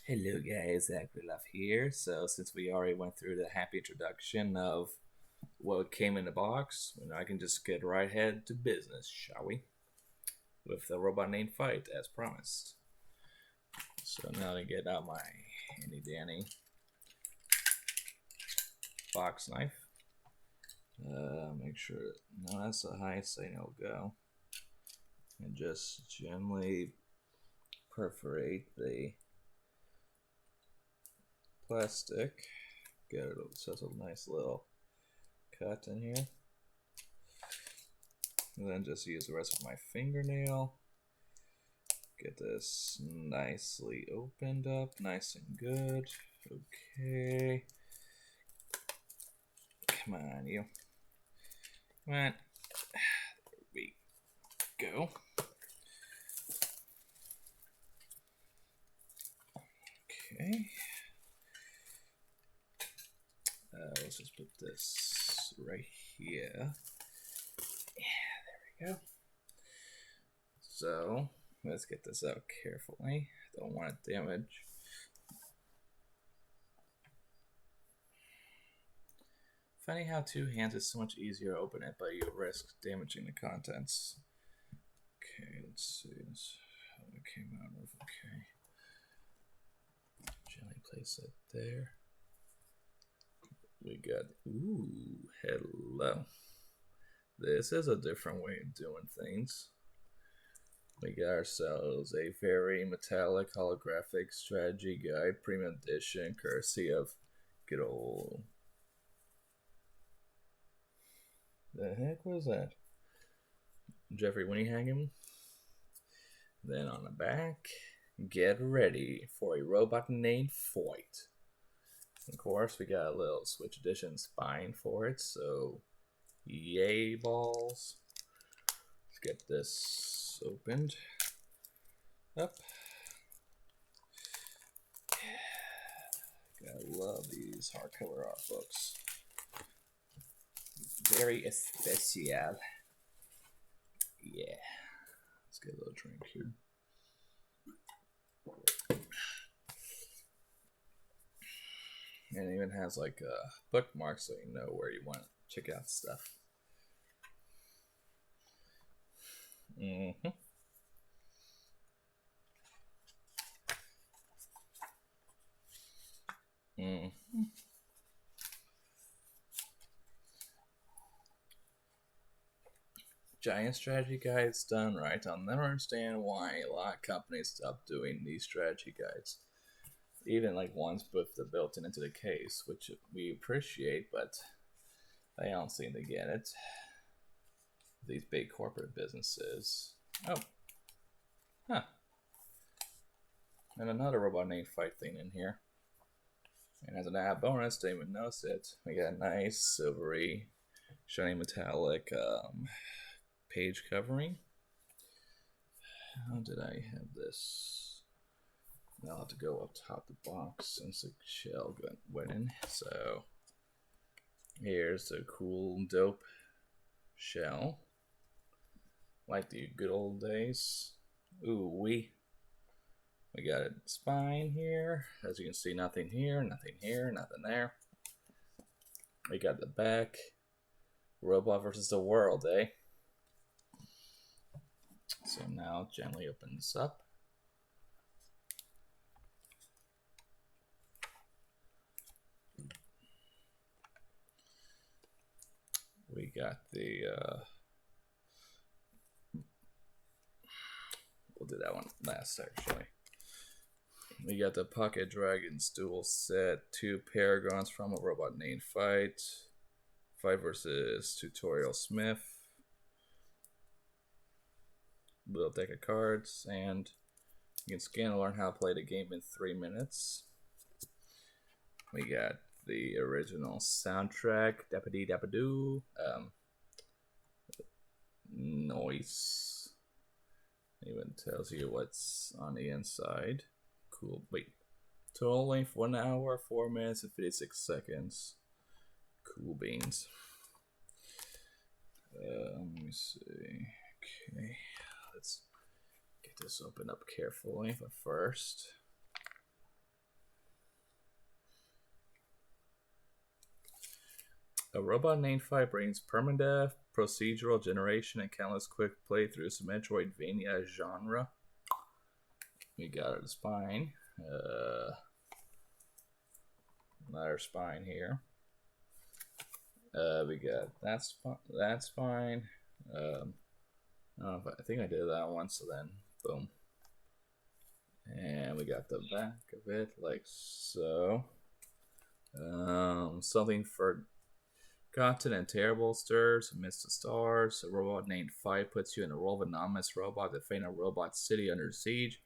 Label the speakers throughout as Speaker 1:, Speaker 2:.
Speaker 1: Hello guys, Love here. So since we already went through the happy introduction of what came in the box, I can just get right head to business, shall we? With the robot named Fight, as promised. So now to get out my handy dandy box knife. Make sure no, that's the highest thing it'll go. And just gently perforate the plastic. Get it such a nice little cut in here. And then just use the rest of my fingernail. Get this nicely opened up, nice and good. Okay. Come on, you. Come on. There we go. Okay. Let's just put this right here. Yeah, there we go. So let's get this out carefully. Don't want it damaged. Funny how two hands is so much easier to open it, but you risk damaging the contents. Okay, let's see. How it came out of. Okay. Gently place it there. We got, ooh, hello. This is a different way of doing things. We got ourselves a very metallic holographic strategy guide, premium edition, courtesy of good old. The heck was that? Jeffrey Winningham. Then on the back, get ready for a robot named Foyt. Of course, we got a little Switch Edition spine for it, so yay balls. Let's get this opened up. Gotta love these hardcover art books. Very especial. Yeah. Let's get a little drink here. And it even has like a bookmark so you know where you want to check out stuff. Giant strategy guides done right. I'll never understand why a lot of companies stop doing these strategy guides. Even like ones with the built-in into the case, which we appreciate, but they don't seem to get it. These big corporate businesses. Oh. Huh. And another robot named Fight thing in here. And as an added bonus, didn't even notice it. We got a nice silvery, shiny metallic page covering. How did I have this? I'll have to go up top the box since the shell went in. So here's the cool, dope shell. Like the good old days. Ooh, we got a spine here. As you can see, nothing here, nothing here, nothing there. We got the back. Robot versus the world, eh? So now gently open this up. We got the we'll do that one last actually. We got the Pocket Dragons dual set, 2 Paragons from a robot named Fight versus Tutorial Smith, little deck of cards, and you can scan and learn how to play the game in 3 minutes. We got the original soundtrack, Dappity Dappidoo, noise. Even tells you what's on the inside. Cool. Wait. Total length 1 hour, 4 minutes, and 56 seconds. Cool beans. Let me see. Okay. Let's get this opened up carefully. But first, A robot named Five brings permadeath, procedural generation, and countless quick playthroughs to Metroidvania genre. We got our spine. Another spine here. We got that spine. I think I did that one, so then boom. And we got the back of it like so. Something forgotten and terrible stirs amidst the stars. A robot named Five puts you in a role of anonymous robot to feign a robot city under siege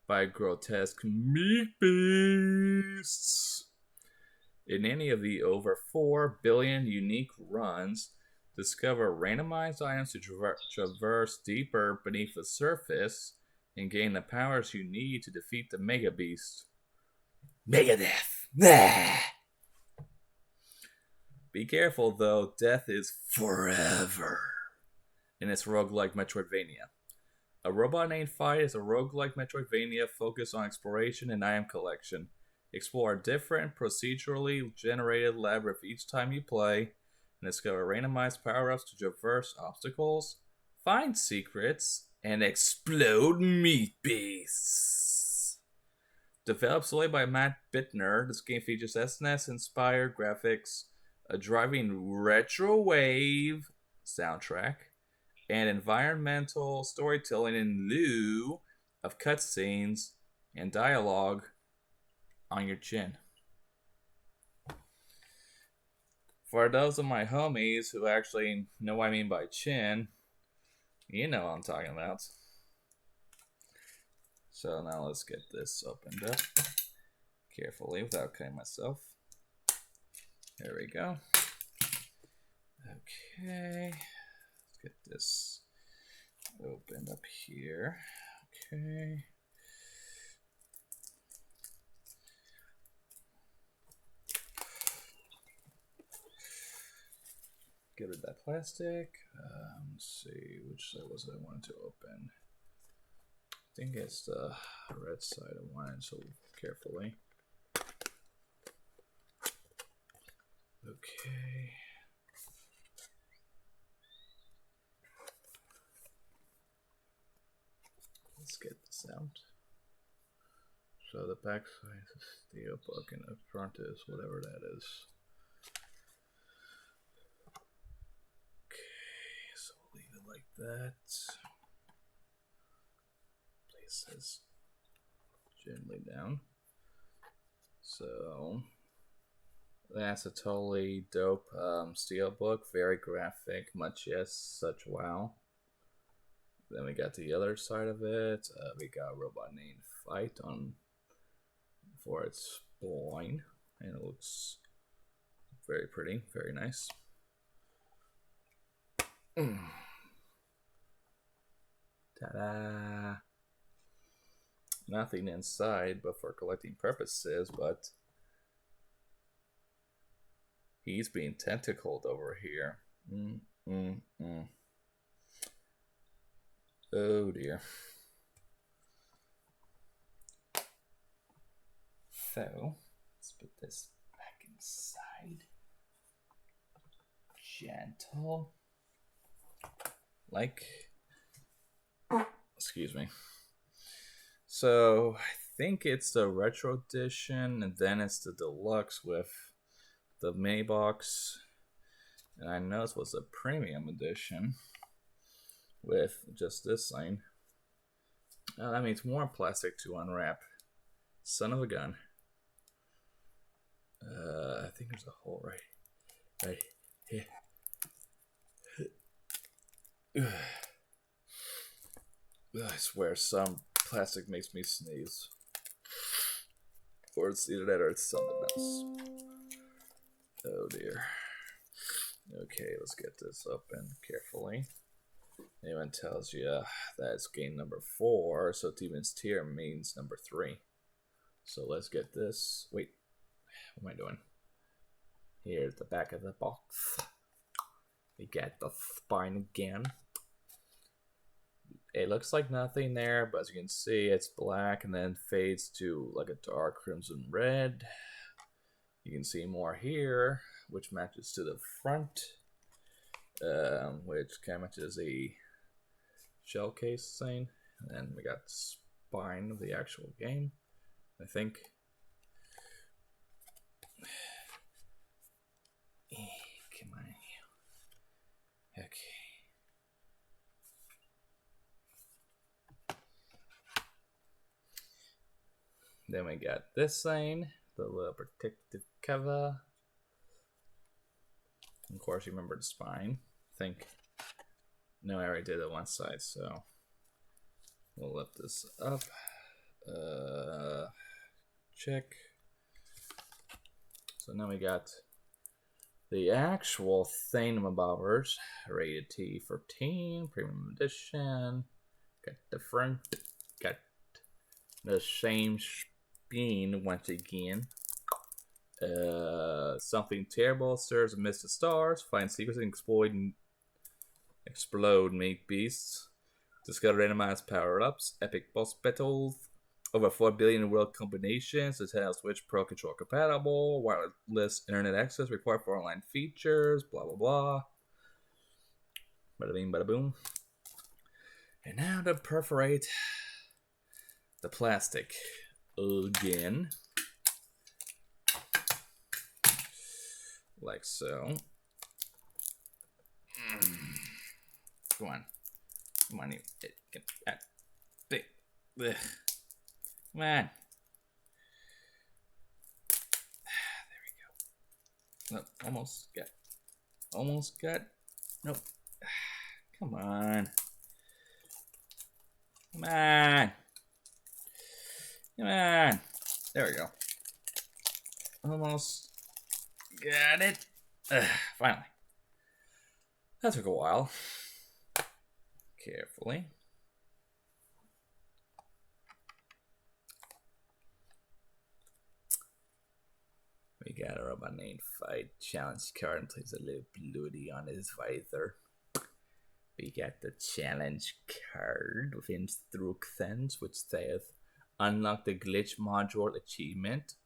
Speaker 1: by grotesque meat beasts. In any of the over 4 billion unique runs, discover randomized items to traverse deeper beneath the surface and gain the powers you need to defeat the Mega Beast. Megadeth! Be careful though, death is forever in its roguelike Metroidvania. A Robot Named Fight is a roguelike Metroidvania focused on exploration and item collection. Explore different procedurally generated labyrinths each time you play, and discover randomized power-ups to traverse obstacles, find secrets, and explode meat beasts. Developed solely by Matt Bittner, this game features SNES-inspired graphics, a driving retro wave soundtrack, and environmental storytelling in lieu of cutscenes and dialogue on your chin. For those of my homies who actually know what I mean by chin, you know what I'm talking about. So now let's get this opened up carefully without cutting myself. There we go. Okay. Let's get this opened up here. Okay. Get rid of that plastic. Let's see, which side was it I wanted to open? I think it's the red side I wanted, so carefully. Okay. Let's get this out. So the back side is a steel book and the front is whatever that is. So we'll leave it like that. Place this gently down. So that's a totally dope steel book, very graphic, much yes, such wow. Then we got the other side of it. We got a Robot Named Fight on for its spine, and it looks very pretty, very nice. Ta-da! Nothing inside but for collecting purposes, but he's being tentacled over here. Oh dear. So, let's put this back inside. Gentle. Like, excuse me. So, I think it's the retro edition, and then it's the deluxe with the mini box. And I know this was the premium edition with just this thing. That means more plastic to unwrap. Son of a gun. I think there's a hole right here. I swear some plastic makes me sneeze. Or it's either that or it's something else. Oh dear. Okay, let's get this open carefully. Anyone tells you that it's game number 4, so Demon's Tier means number 3. So let's get this. Wait, what am I doing? Here's the back of the box. We got the spine again. It looks like nothing there, but as you can see, it's black and then fades to like a dark crimson red. You can see more here, which matches to the front, which kind of matches the shell case thing. And then we got the spine of the actual game, I think. Come on. Okay. Then we got this thing, the little protective cover. Of course, you remember the spine. I think. No, I already did it one side, so we'll lift this up. Check. So now we got the actual thingamabobbers, rated T for teen, premium edition. Got the front, got the same spine once again. Something terrible stirs amidst the stars. Find secrets and explode meat beasts. Discover randomized power-ups. Epic boss battles. Over 4 billion world combinations. Nintendo Switch Pro Controller compatible. Wireless internet access required for online features. Blah blah blah. Bada bing, bada boom. And now to perforate the plastic again. Like so. Come on. Come on, come on. There we go. Nope, almost got. Almost got. Nope. Come on. Come on. Come on. There we go. Almost got it. Finally. That took a while. Carefully. We got a robot named Fight challenge card and plays a little bloody on his visor. We got the challenge card with instructions which says unlock the glitch module achievement.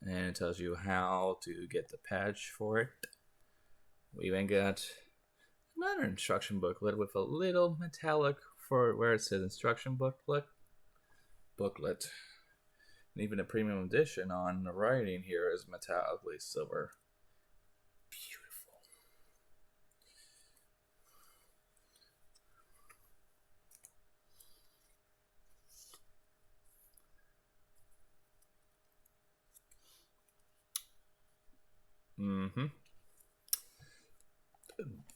Speaker 1: And it tells you how to get the patch for it. We even got another instruction booklet with a little metallic for where it says instruction booklet. And even a premium edition on the writing here is metallically silver. Beautiful.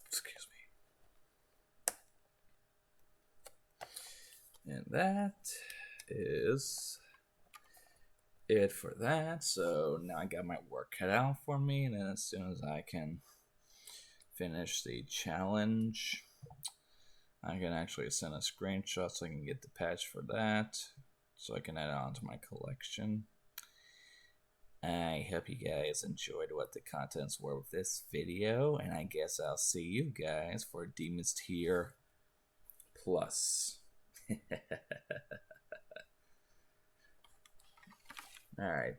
Speaker 1: Excuse me. And that is it for that. So now I got my work cut out for me, and then as soon as I can finish the challenge, I can actually send a screenshot so I can get the patch for that, so I can add it on to my collection. I hope you guys enjoyed what the contents were with this video, and I guess I'll see you guys for Demon's Tier Plus. Alright.